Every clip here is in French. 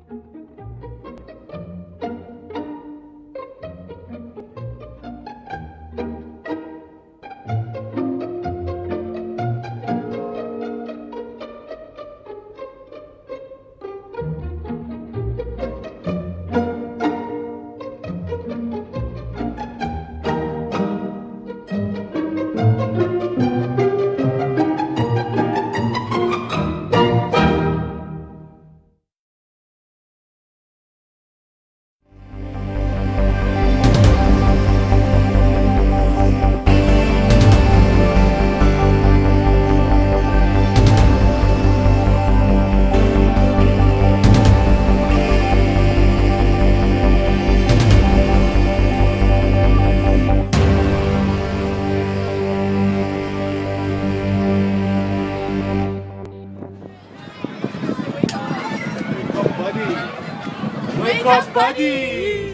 Wake up, buddy!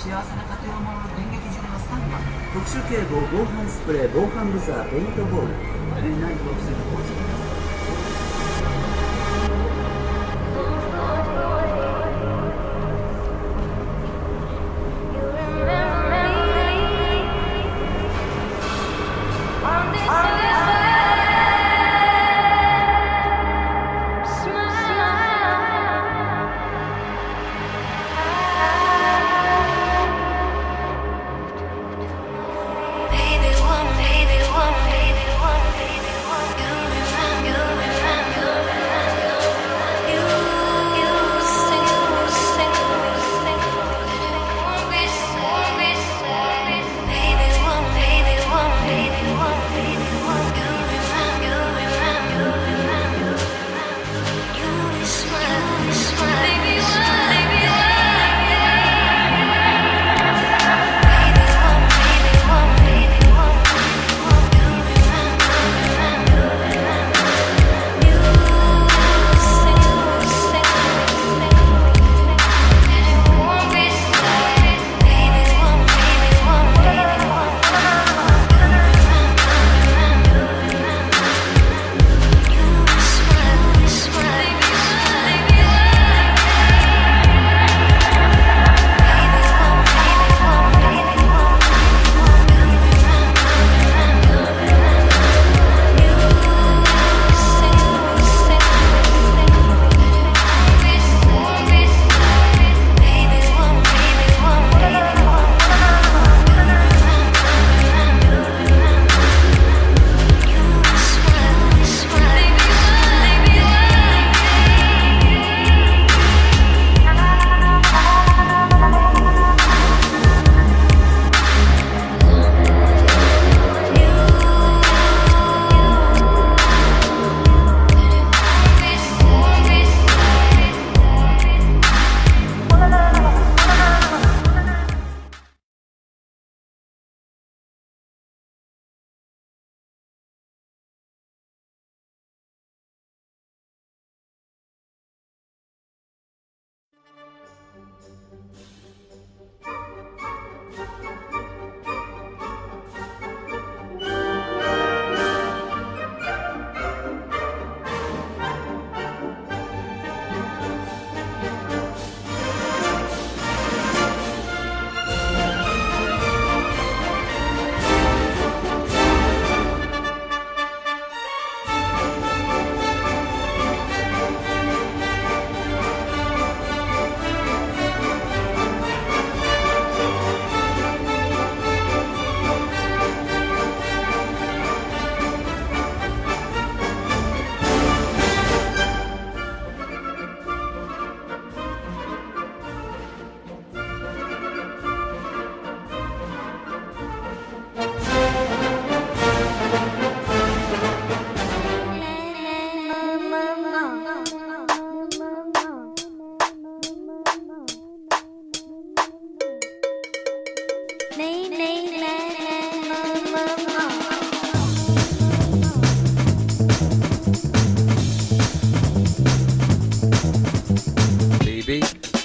幸せな家庭を守る電撃銃のスタンガン、特殊警棒、防犯スプレー、防犯ブザー、ペイントボール、何かを防ぐ工事です。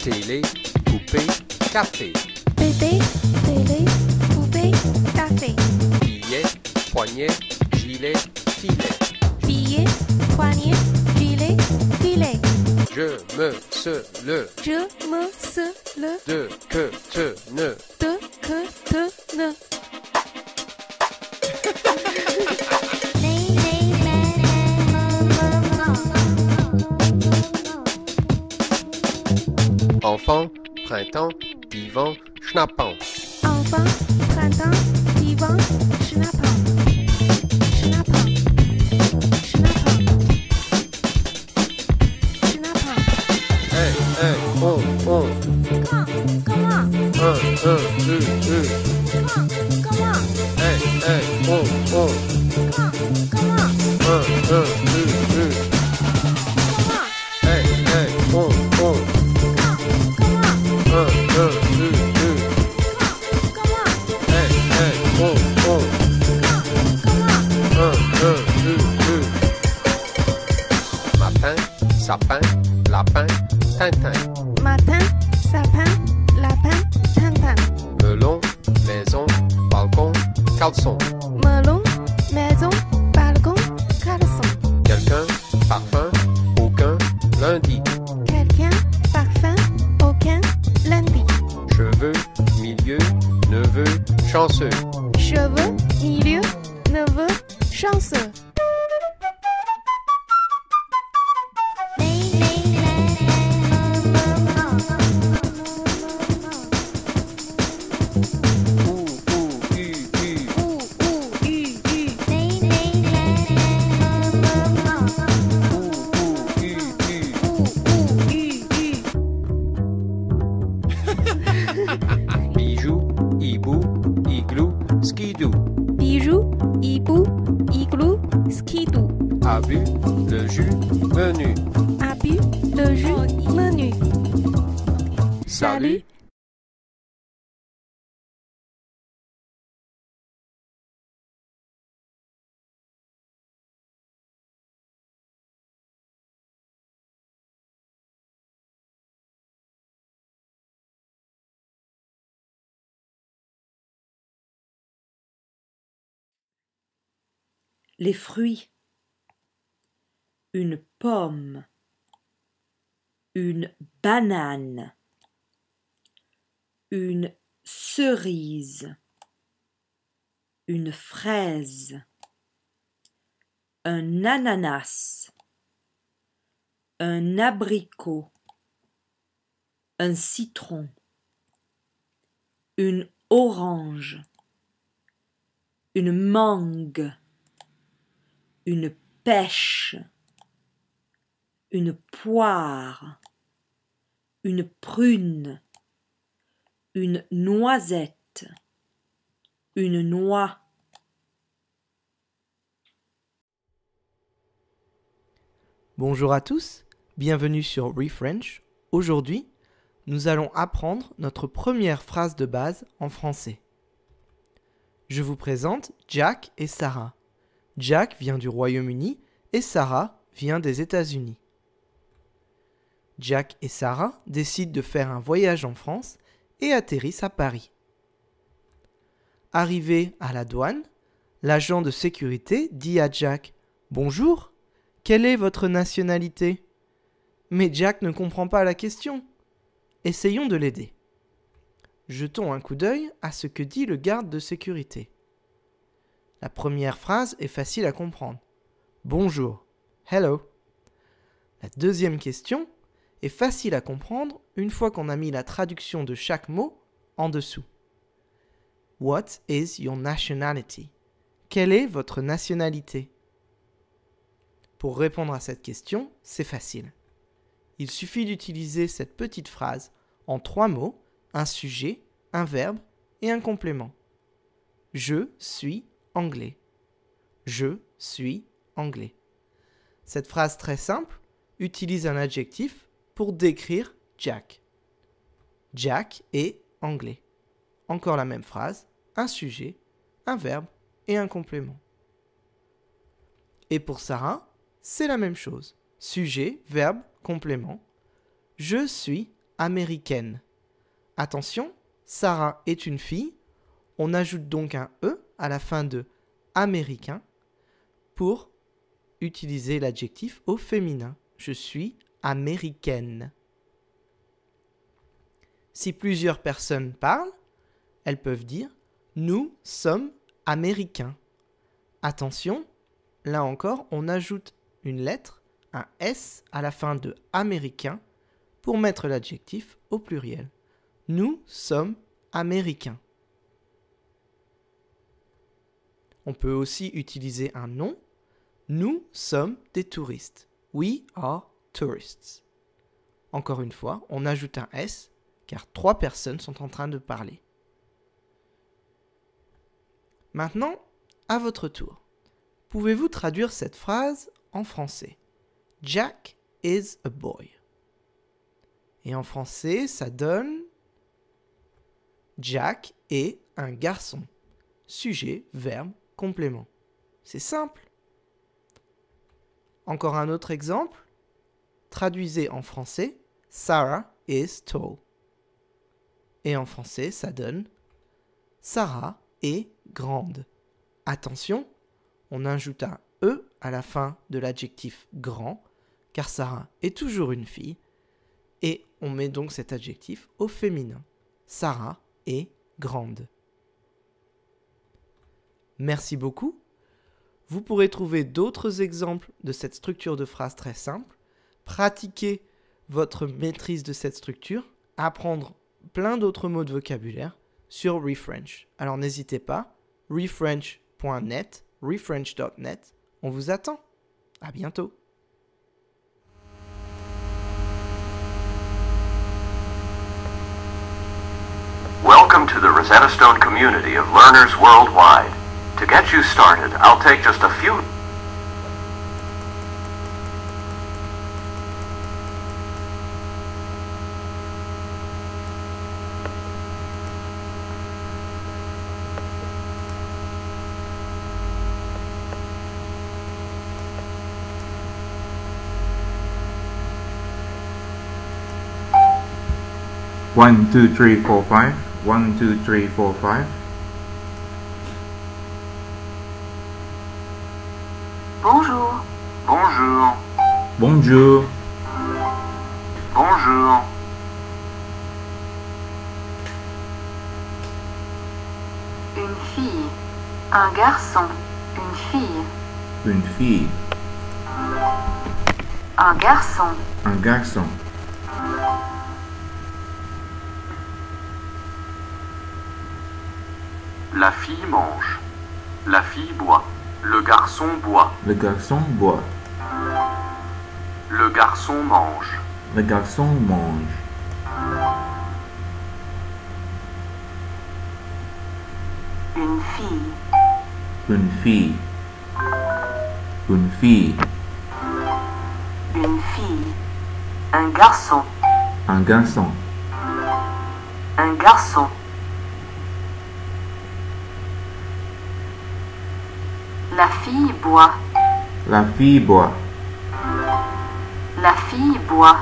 télé, poupée, café. Bébé, télé, poupée, café. Billet, poignet, gilet, filet. Billet, poignet, gilet, filet. Je me se le. Je me se le. De que te ne. De que te ne. Enfant, printemps, divan, schnappant. Enfant, printemps, divan, schnappant. Schnappant. Schnappant. Schnappant. On. Quand, comment? Deux. Quand, comment? On. Quand, comment? Deux. Comment? On. Matin, sapin, lapin, Tintin. Matin, sapin, lapin, Tintin. caleçon. melon, maison, balcon, caleçon. Quelqu'un, parfum, aucun, lundi. Quelqu'un, parfum, aucun, lundi. Cheveux, milieu, neveu, chanceux. Cheveux, milieu, neveu, chanceux. Ou, u. Ou, u. Bijou, hibou, igloo, skidoo. Bijou, hibou, igloo, skidoo. Abu, le jus, menu. Abus, le jus, menu. Salut. Les fruits. Une pomme, une banane, une cerise, une fraise, un ananas, un abricot, un citron, une orange, une mangue, une pêche, une poire, une prune, une noisette, une noix. Bonjour à tous, bienvenue sur ReFrench. Aujourd'hui, nous allons apprendre notre première phrase de base en français. Je vous présente Jack et Sarah. Jack vient du Royaume-Uni et Sarah vient des États-Unis. Jack et Sarah décident de faire un voyage en France et atterrissent à Paris. Arrivé à la douane, l'agent de sécurité dit à Jack « Bonjour, quelle est votre nationalité ?» Mais Jack ne comprend pas la question. Essayons de l'aider. Jetons un coup d'œil à ce que dit le garde de sécurité. La première phrase est facile à comprendre. Bonjour, hello. La deuxième question est facile à comprendre une fois qu'on a mis la traduction de chaque mot en dessous. What is your nationality? Quelle est votre nationalité? Pour répondre à cette question, c'est facile. Il suffit d'utiliser cette petite phrase en 3 mots, un sujet, un verbe et un complément. Je suis anglais. Je suis anglais. Cette phrase très simple utilise un adjectif pour décrire Jack. Jack est anglais. Encore la même phrase, un sujet, un verbe et un complément. Et pour Sarah, c'est la même chose. Sujet, verbe, complément. Je suis américaine. Attention, Sarah est une fille. On ajoute donc un E à la fin de américain pour utiliser l'adjectif au féminin. Je suis américaine. Si plusieurs personnes parlent, elles peuvent dire « Nous sommes américains ». Attention, là encore, on ajoute une lettre, un S à la fin de américain pour mettre l'adjectif au pluriel. Nous sommes américains. On peut aussi utiliser un nom. Nous sommes des touristes. We are tourists. Encore une fois, on ajoute un S car 3 personnes sont en train de parler. Maintenant, à votre tour. Pouvez-vous traduire cette phrase en français? Jack is a boy. Et en français, ça donne Jack est un garçon. Sujet, verbe, complément. C'est simple. Encore un autre exemple. Traduisez en français Sarah is tall. Et en français, ça donne Sarah est grande. Attention, on ajoute un E à la fin de l'adjectif grand, car Sarah est toujours une fille, et on met donc cet adjectif au féminin. Sarah est grande. Merci beaucoup. Vous pourrez trouver d'autres exemples de cette structure de phrase très simple, pratiquer votre maîtrise de cette structure, apprendre plein d'autres mots de vocabulaire sur ReFrench. Alors n'hésitez pas, refrench.net, refrench.net, on vous attend. À bientôt. Welcome to the Rosetta Stone community of learners worldwide. To get you started, I'll take just a few... One, two, three, four, five. 1, 2, 3, 4, 5. Bonjour. Bonjour. Bonjour. Bonjour. Une fille. Un garçon. Une fille. Une fille. Un garçon. Un garçon. La fille mange. La fille boit. Le garçon boit. Le garçon boit. Le garçon mange. Le garçon mange. Une fille. Une fille. Une fille. Une fille. Un garçon. Un garçon. Un garçon. La fille boit. La fille boit. La fille boit.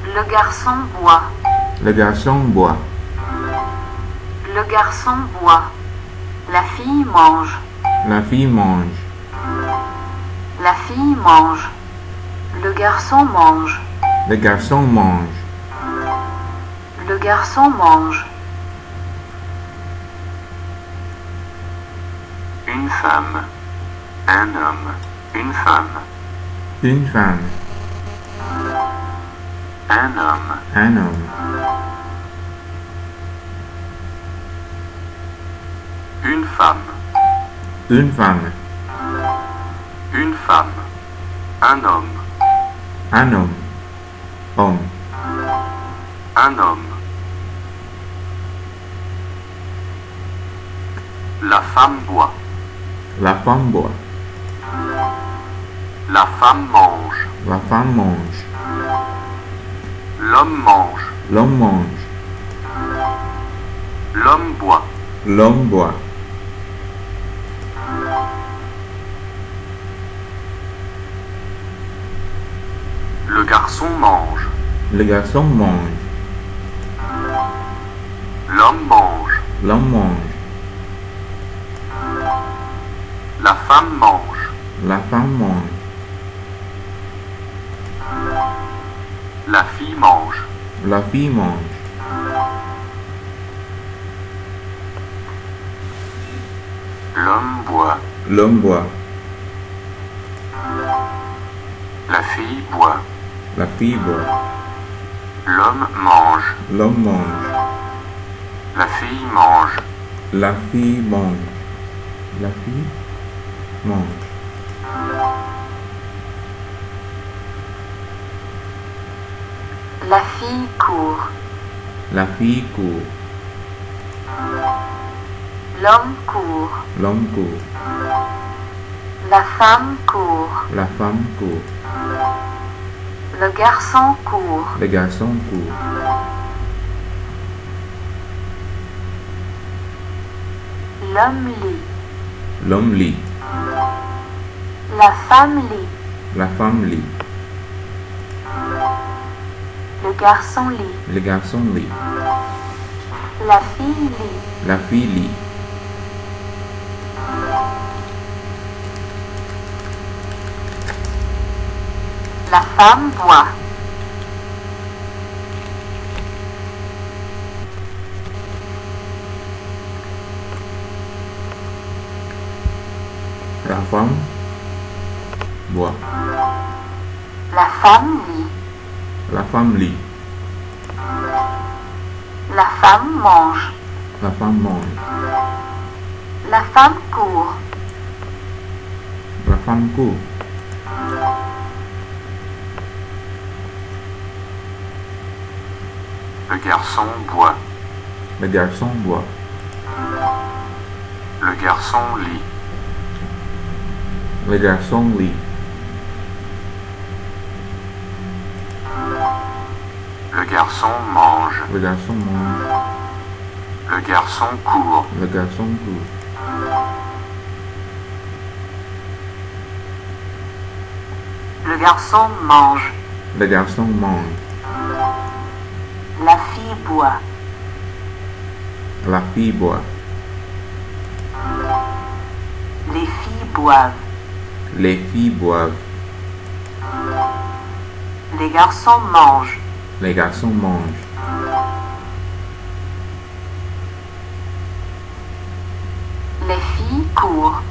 Le garçon boit. Le garçon boit. Le garçon boit. La fille mange. La fille mange. La fille mange. Le garçon mange. Le garçon mange. Le garçon mange. Une femme. Un homme. Une femme. Une femme. Un homme. Un homme. Une femme. Une femme. Une femme. Un homme. Un homme. Homme. Un homme. La femme boit. La femme boit. La femme mange. La femme mange. L'homme mange. L'homme mange. L'homme boit. L'homme boit. Le garçon mange. Le garçon mange. L'homme mange. L'homme mange. La femme mange. La femme mange. La fille mange. La fille mange. L'homme boit. L'homme boit. La fille boit. La fille boit. L'homme mange. L'homme mange. La fille mange. La fille mange. La fille mange. La fille court. La fille court. L'homme court. L'homme court. La femme court. La femme court. Le garçon court. Le garçon court. L'homme lit. L'homme lit. La femme lit. La femme lit. Le garçon lit. Le garçon lit. La fille lit. La fille lit. femme boit. La femme boit. La femme lit. La femme lit. La femme mange. La femme mange. La femme court. La femme court. Le garçon boit. Le garçon boit. Le garçon lit. Le garçon lit. Le garçon mange. Le garçon mange. Le garçon court. Le garçon court. Le garçon mange. Le garçon mange. La fille boit. La fille boit. Les filles boivent. Les filles boivent. Les garçons mangent. Les garçons mangent. Les filles courent.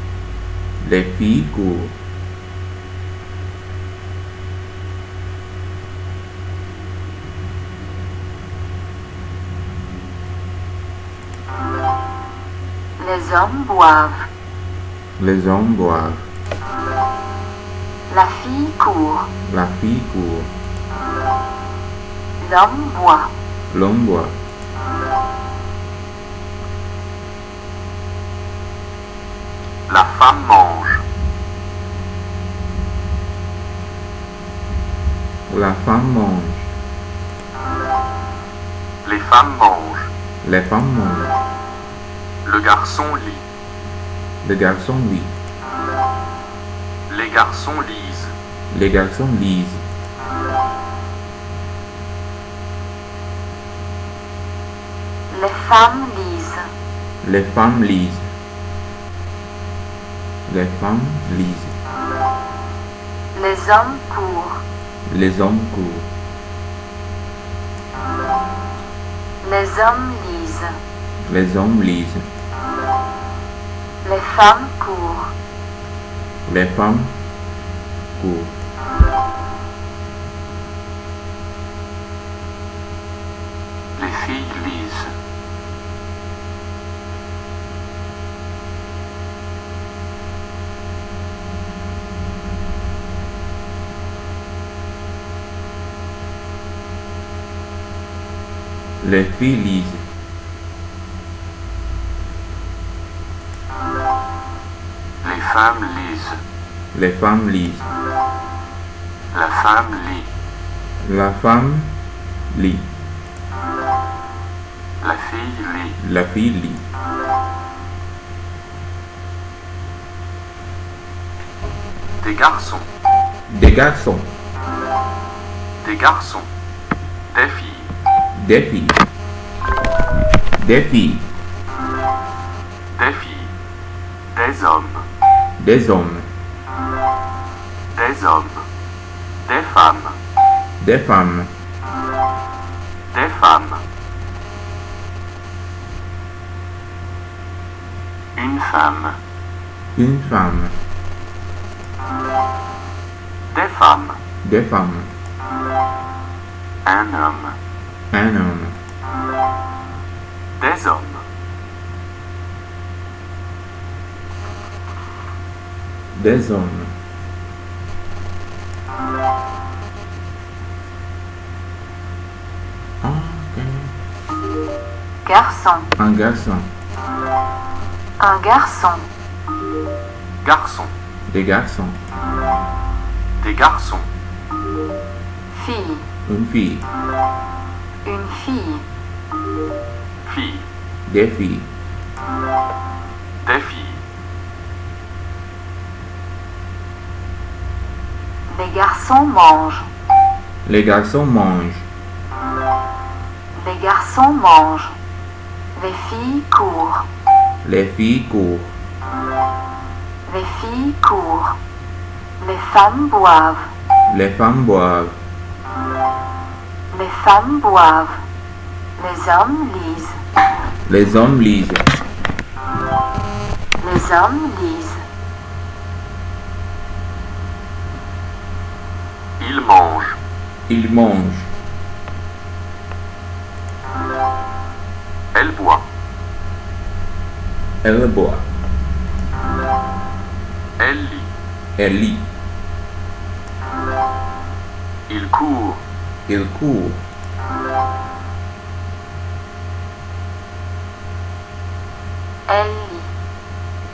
Les filles courent. Les hommes boivent. Les hommes boivent. La fille court. La fille court. L'homme boit. L'homme boit. La femme mange. La femme mange. Les femmes mangent. Les femmes mangent. Le garçon lit. Le garçon lit. Les garçons lisent. Les garçons lisent. Les femmes lisent. Les femmes lisent. Les femmes lisent. Les hommes courent. Les hommes courent. Les hommes lisent. Les hommes lisent. Les femmes courent. Les femmes courent. Les filles lisent. Les filles lisent. Les femmes lisent. Les femmes lisent. La femme lit. La femme lit. La fille lit. La fille lit. Des garçons. Des garçons. Des garçons. Des filles. Des filles. Des filles. Des filles. Des hommes. Des hommes. Des hommes. Des femmes. Des femmes. Des femmes. Une femme. Une femme. Des femmes. Des femmes. Un homme. Un homme. Des hommes. Des hommes. Garçon. Un garçon. Un garçon. Garçon. Des garçons. Des garçons. Fille. Une fille. Une fille. Filles. Des filles. Des filles. Les garçons mangent. Les garçons mangent. Les garçons mangent. Les filles courent. Les filles courent. Les filles courent. Les femmes boivent. Les femmes boivent. Les femmes boivent. Les hommes lisent. Les hommes lisent. Les hommes lisent. Il mange. Ils mangent. Elle boit. Elle boit. Elle lit. Elle lit. Il court. Il court. Elle lit.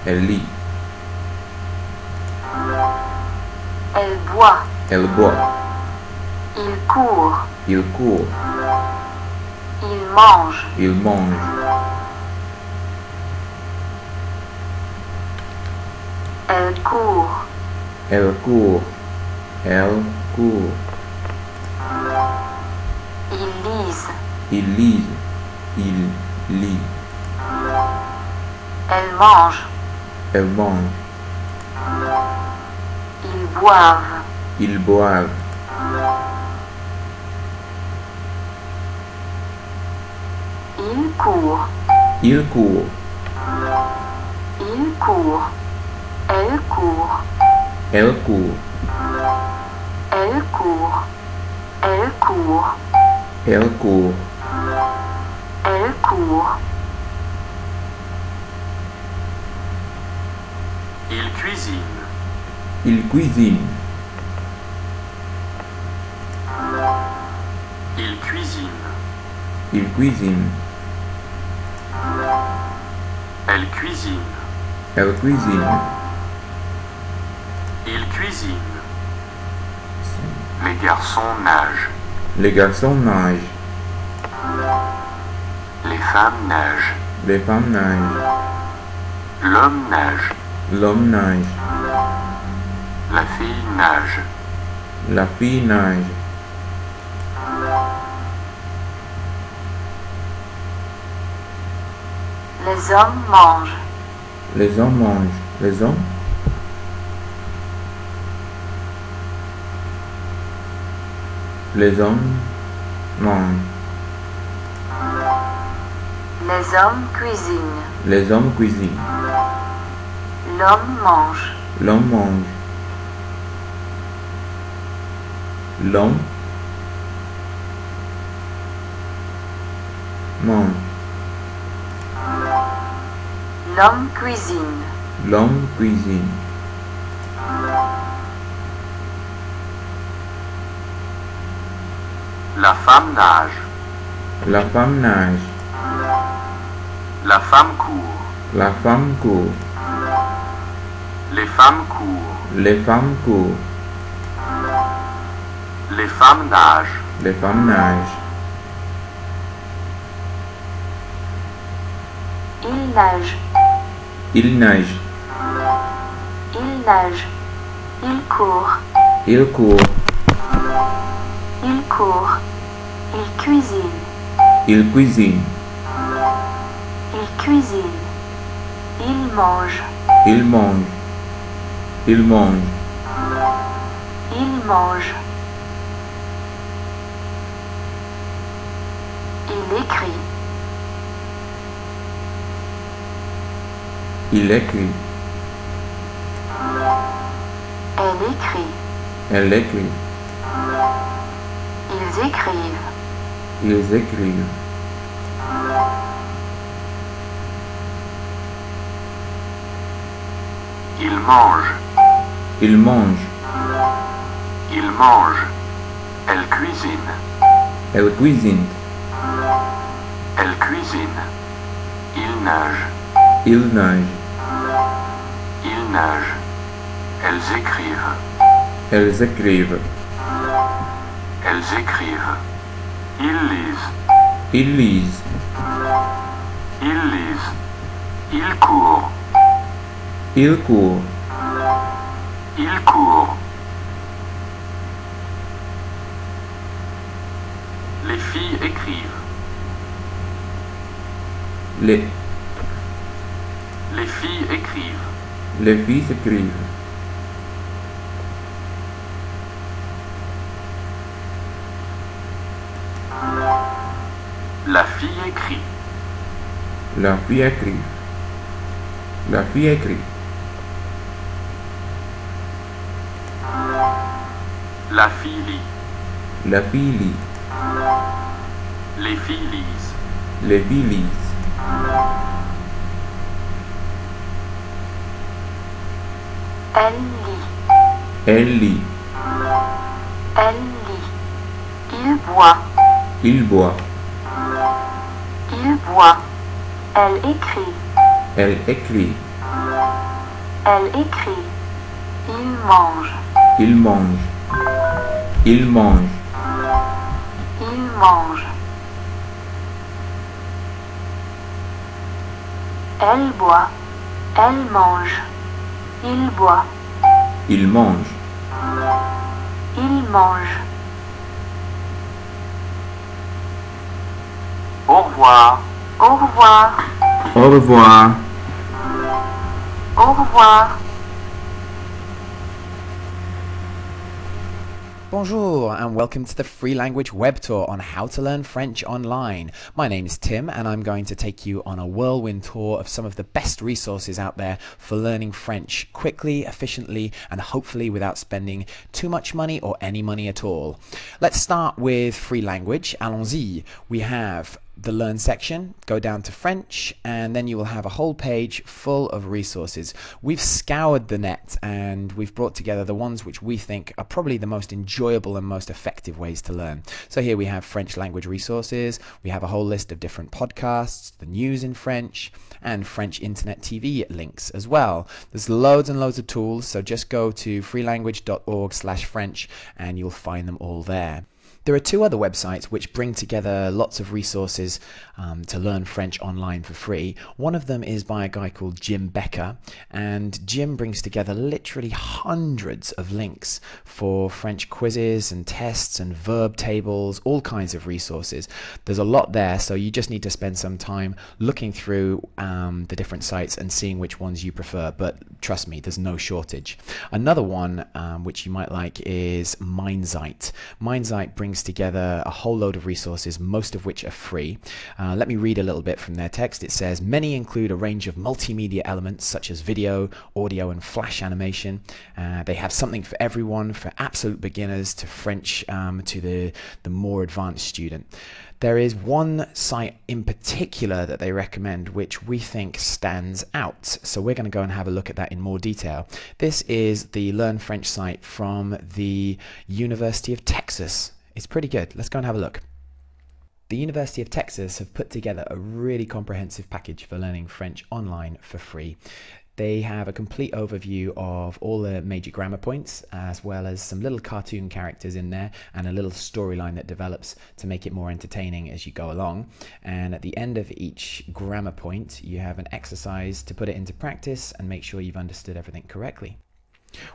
Elle lit. Elle boit. Elle boit. Il court. Il court. Il mange. Il mange. Elle court. Elle court. Elle court. Ils lisent. Ils lisent. Il lit. Elle mange. Elle mange. Ils boivent. Ils boivent. Il court. Il court. Il court. Elle court. Elle court. Elle court. Elle court. Elle court. Elle court. Il cuisine. Il cuisine. Il cuisine. Il cuisine. Elle cuisine. Elle cuisine. Il cuisine. Les garçons nagent. Les garçons nagent. Les femmes nagent. Les femmes nagent. L'homme nage. L'homme nage. La fille nage. La fille nage. Les hommes mangent. Les hommes mangent. Les hommes. Les hommes mangent. Les hommes cuisinent. Les hommes cuisinent. L'homme mange. L'homme mange. L'homme mange. L'homme cuisine. L'homme cuisine. La femme nage. La femme nage. La femme court. La femme court. Les femmes courent. Les femmes courent. Les femmes nagent. Les femmes nagent. Il nage. Il nage. Il nage. Il court. Il court. Il court. Il cuisine. Il cuisine. Il cuisine. Il mange. Il mange. Il mange. Il mange. Il écrit. Il écrit. Elle écrit. Elle écrit. Ils écrivent. Ils écrivent. Il mange. Il mange. Il mange. Elle cuisine. Elle cuisine. Elle cuisine. Il nage. Il nage. Il nage. Elles écrivent. Elles écrivent. Elles écrivent. Ils lisent. Ils lisent. Ils lisent. Ils courent. Ils courent. Ils courent. Les filles écrivent. Les filles écrivent. Les filles écrivent. La fille écrit. La fille écrit. La fille lit. La fille lit. Les filles lisent. Les filles lisent. Elle lit. Elle lit. Elle lit. Il boit. Il boit. Il boit. Elle écrit. Elle écrit. Elle écrit. Il mange. Il mange. Il mange. Il mange. Elle boit. Elle mange. Il boit. Il mange. Il mange. Au revoir. Au revoir. Au revoir. Au revoir. Bonjour and welcome to the Free Language Web Tour on how to learn French online. My name is Tim and I'm going to take you on a whirlwind tour of some of the best resources out there for learning French quickly, efficiently and hopefully without spending too much money or any money at all. Let's start with Free Language. Allons-y. We have the Learn section, go down to French, and then you will have a whole page full of resources. We've scoured the net and we've brought together the ones which we think are probably the most enjoyable and most effective ways to learn. So here we have French language resources, we have a whole list of different podcasts, the news in French, and French internet TV links as well. There's loads and loads of tools, so just go to freelanguage.org/French and you'll find them all there. There are two other websites which bring together lots of resources to learn French online for free. One of them is by a guy called Jim Becker, and Jim brings together literally hundreds of links for French quizzes and tests and verb tables, all kinds of resources. There's a lot there, so you just need to spend some time looking through the different sites and seeing which ones you prefer, but trust me, there's no shortage. Another one which you might like is Mindsight. Mindsight brings together a whole load of resources, most of which are free. Let me read a little bit from their text. It says, many include a range of multimedia elements such as video, audio and flash animation. They have something for everyone, for absolute beginners to French to the more advanced student. There is one site in particular that they recommend which we think stands out. So we're going to go and have a look at that in more detail. This is the Learn French site from the University of Texas. It's pretty good. Let's go and have a look. The University of Texas have put together a really comprehensive package for learning French online for free. They have a complete overview of all the major grammar points, as well as some little cartoon characters in there and a little storyline that develops to make it more entertaining as you go along. And at the end of each grammar point, you have an exercise to put it into practice and make sure you've understood everything correctly.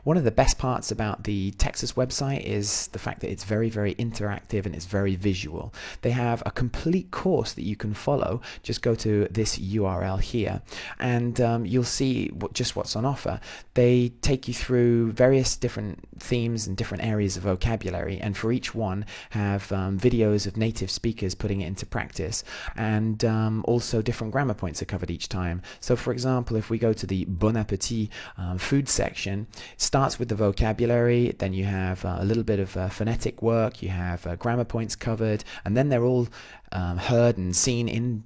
One of the best parts about the Texas website is the fact that it's very, very interactive and it's very visual. They have a complete course that you can follow. Just go to this URL here and you'll see just what's on offer. They take you through various different themes and different areas of vocabulary, and for each one have videos of native speakers putting it into practice, and also different grammar points are covered each time. So for example, if we go to the Bon Appetit food section, it starts with the vocabulary, then you have a little bit of phonetic work, you have grammar points covered, and then they're all heard and seen in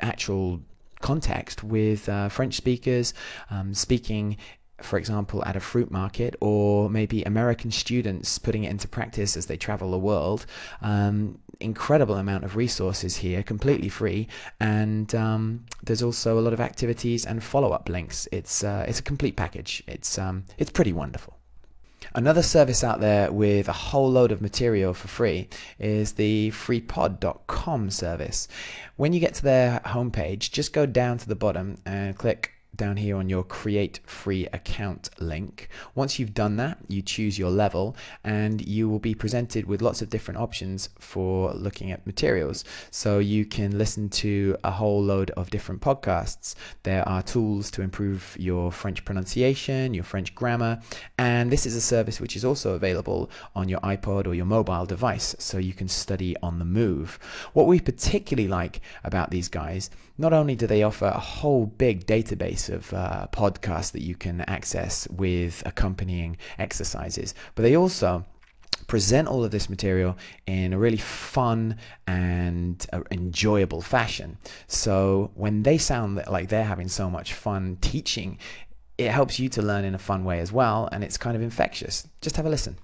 actual context with French speakers speaking, for example, at a fruit market, or maybe American students putting it into practice as they travel the world. Incredible amount of resources here, completely free, and there's also a lot of activities and follow-up links. It's a complete package. It's pretty wonderful. Another service out there with a whole load of material for free is the freepod.com service. When you get to their homepage, just go down to the bottom and click down here on your create free account link. Once you've done that, you choose your level and you will be presented with lots of different options for looking at materials. So you can listen to a whole load of different podcasts. There are tools to improve your French pronunciation, your French grammar, and this is a service which is also available on your iPod or your mobile device, so you can study on the move. What we particularly like about these guys, not only do they offer a whole big database of podcasts that you can access with accompanying exercises, but they also present all of this material in a really fun and enjoyable fashion. So when they sound like they're having so much fun teaching, it helps you to learn in a fun way as well, and it's kind of infectious. Just have a listen.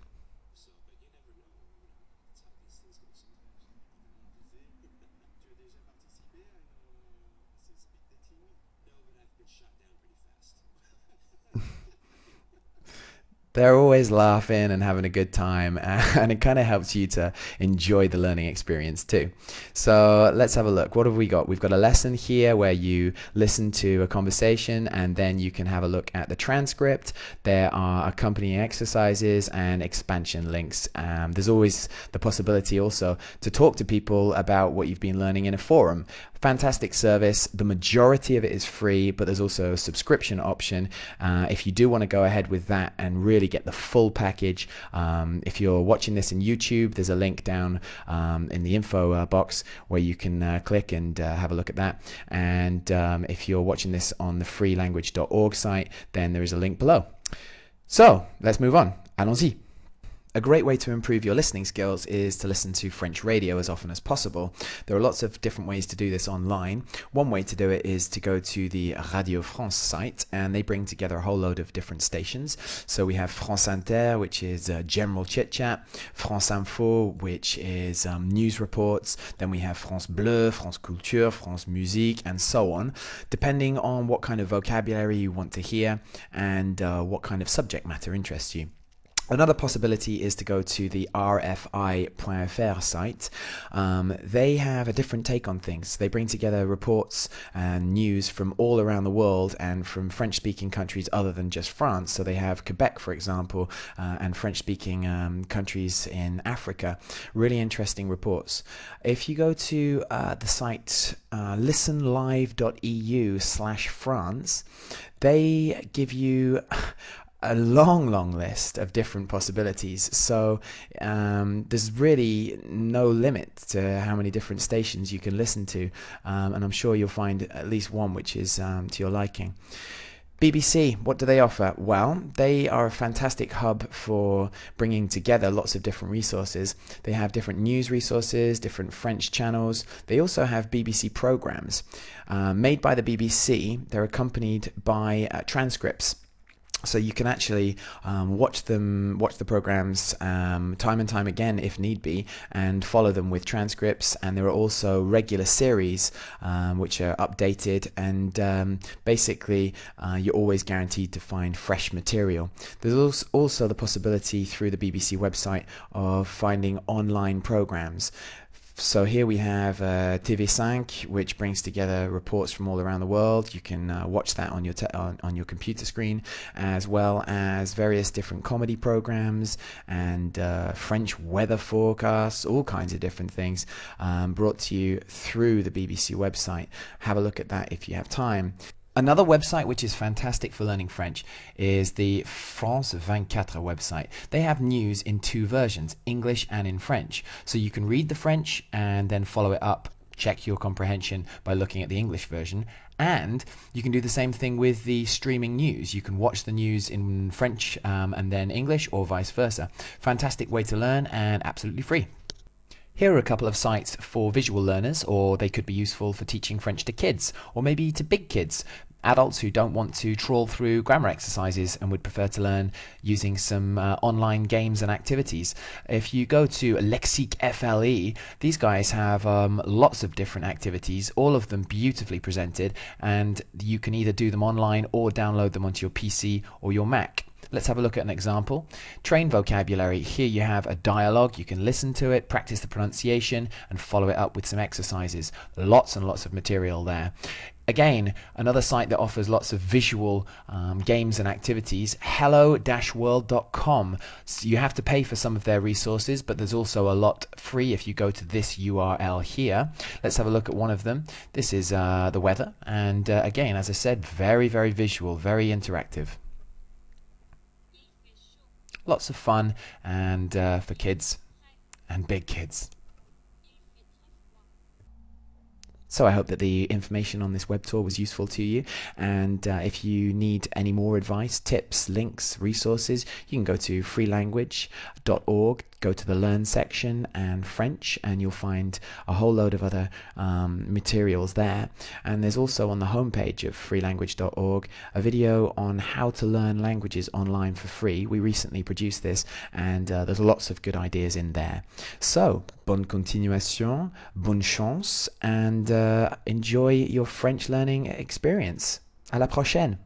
They're always laughing and having a good time, and it kind of helps you to enjoy the learning experience too. So let's have a look. What have we got? We've got a lesson here where you listen to a conversation and then you can have a look at the transcript. There are accompanying exercises and expansion links. There's always the possibility also to talk to people about what you've been learning in a forum. Fantastic service. The majority of it is free, but there's also a subscription option if you do want to go ahead with that and really get the full package. If you're watching this in YouTube, there's a link down in the info box where you can click and have a look at that. And if you're watching this on the freelanguage.org site, then there is a link below. So let's move on. Allons-y. A great way to improve your listening skills is to listen to French radio as often as possible. There are lots of different ways to do this online. One way to do it is to go to the Radio France site, and they bring together a whole load of different stations. So we have France Inter, which is general chit-chat, France Info, which is news reports, then we have France Bleu, France Culture, France Musique, and so on, depending on what kind of vocabulary you want to hear and what kind of subject matter interests you. Another possibility is to go to the RFI.fr site. They have a different take on things. They bring together reports and news from all around the world and from French-speaking countries other than just France. So they have Quebec, for example, and French-speaking countries in Africa. Really interesting reports. If you go to the site listenlive.eu/France, they give you a long list of different possibilities. So there's really no limit to how many different stations you can listen to, and I'm sure you'll find at least one which is to your liking. BBC, what do they offer? Well, they are a fantastic hub for bringing together lots of different resources. They have different news resources, different French channels. They also have BBC programs made by the BBC. They're accompanied by transcripts. So you can actually watch the programs time and time again if need be, and follow them with transcripts. And there are also regular series which are updated, and basically you're always guaranteed to find fresh material. There's also the possibility through the BBC website of finding online programs. So here we have TV5, which brings together reports from all around the world. You can watch that on your computer screen, as well as various different comedy programs and French weather forecasts, all kinds of different things brought to you through the BBC website. Have a look at that if you have time. Another website which is fantastic for learning French is the France 24 website. They have news in two versions, English and in French. So you can read the French and then follow it up, check your comprehension by looking at the English version. And you can do the same thing with the streaming news. You can watch the news in French and then English, or vice versa. Fantastic way to learn and absolutely free. Here are a couple of sites for visual learners, or they could be useful for teaching French to kids, or maybe to big kids. Adults who don't want to trawl through grammar exercises and would prefer to learn using some online games and activities. If you go to Lexique FLE, these guys have lots of different activities, all of them beautifully presented, and you can either do them online or download them onto your PC or your Mac. Let's have a look at an example. Train vocabulary. Here you have a dialogue. You can listen to it, practice the pronunciation, and follow it up with some exercises. Lots and lots of material there. Again, another site that offers lots of visual games and activities, hello-world.com. So you have to pay for some of their resources, but there's also a lot free if you go to this URL here. Let's have a look at one of them. This is the weather, and again, as I said, very, very visual, very interactive. Lots of fun, and for kids and big kids. So I hope that the information on this web tour was useful to you, and if you need any more advice, tips, links, resources, you can go to freelanguage.org, go to the Learn section and French, and you'll find a whole load of other materials there. And there's also on the homepage of freelanguage.org a video on how to learn languages online for free. We recently produced this, and there's lots of good ideas in there. So, bonne continuation, bonne chance, and enjoy your French learning experience. À la prochaine!